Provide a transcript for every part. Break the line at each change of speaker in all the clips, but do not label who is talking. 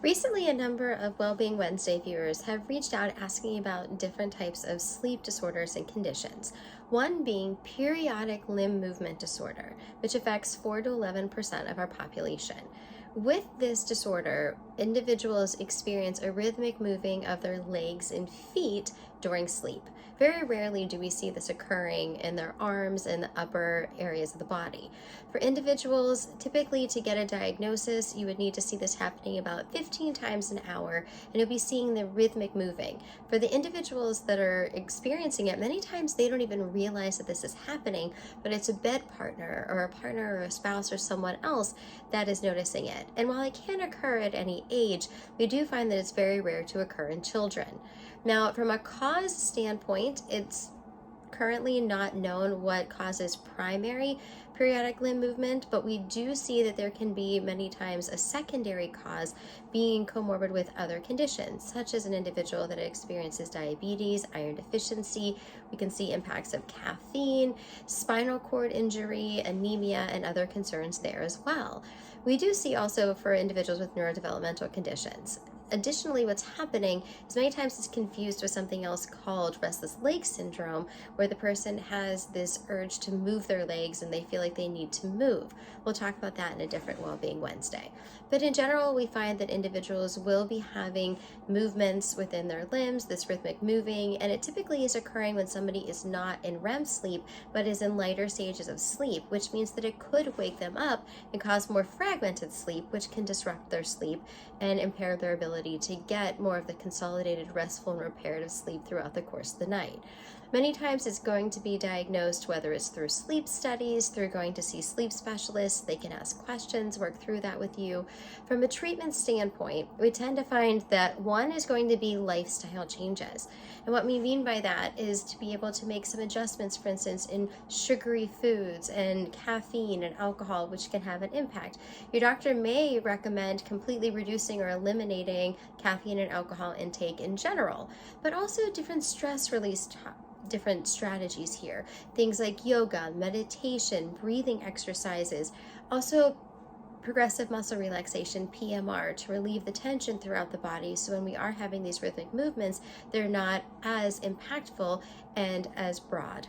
Recently, a number of Wellbeing Wednesday viewers have reached out asking about different types of sleep disorders and conditions. One being periodic limb movement disorder, which affects 4 to 11% of our population. With this disorder, individuals experience a rhythmic moving of their legs and feet during sleep. Very rarely do we see this occurring in their arms and the upper areas of the body. For individuals, typically to get a diagnosis, you would need to see this happening about 15 times an hour, and you'll be seeing the rhythmic moving. For the individuals that are experiencing it, many times they don't even realize that this is happening, but it's a bed partner or a partner or a spouse or someone else that is noticing it. And while it can occur at any age, we do find that it's very rare to occur in children. Now, from a cause standpoint, it's currently not known what causes primary periodic limb movement, but we do see that there can be many times a secondary cause being comorbid with other conditions, such as an individual that experiences diabetes, iron deficiency. We can see impacts of caffeine, spinal cord injury, anemia, and other concerns there as well. We do see also for individuals with neurodevelopmental conditions. Additionally, what's happening is many times it's confused with something else called restless leg syndrome, where the person has this urge to move their legs and they feel like they need to move. We'll talk about that in a different Wellbeing Wednesday. But in general, we find that individuals will be having movements within their limbs, this rhythmic moving, and it typically is occurring when somebody is not in REM sleep, but is in lighter stages of sleep, which means that it could wake them up and cause more fragmented sleep, which can disrupt their sleep and impair their ability to get more of the consolidated, restful, and reparative sleep throughout the course of the night. Many times it's going to be diagnosed, whether it's through sleep studies, through going to see sleep specialists. They can ask questions, work through that with you. From a treatment standpoint, we tend to find that one is going to be lifestyle changes. And what we mean by that is to be able to make some adjustments, for instance, in sugary foods and caffeine and alcohol, which can have an impact. Your doctor may recommend completely reducing or eliminating caffeine and alcohol intake in general, but also different stress release different strategies here. Things like yoga, meditation, breathing exercises, also progressive muscle relaxation, PMR, to relieve the tension throughout the body. So when we are having these rhythmic movements, they're not as impactful and as broad.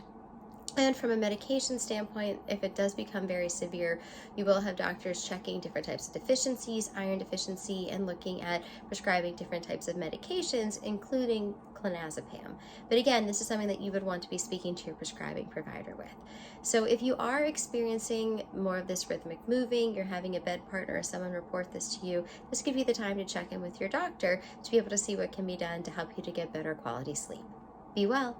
And from a medication standpoint, if it does become very severe, you will have doctors checking different types of deficiencies, iron deficiency, and looking at prescribing different types of medications, including clonazepam. But again, this is something that you would want to be speaking to your prescribing provider with. So if you are experiencing more of this rhythmic moving, you're having a bed partner or someone report this to you, this could be the time to check in with your doctor to be able to see what can be done to help you to get better quality sleep. Be well.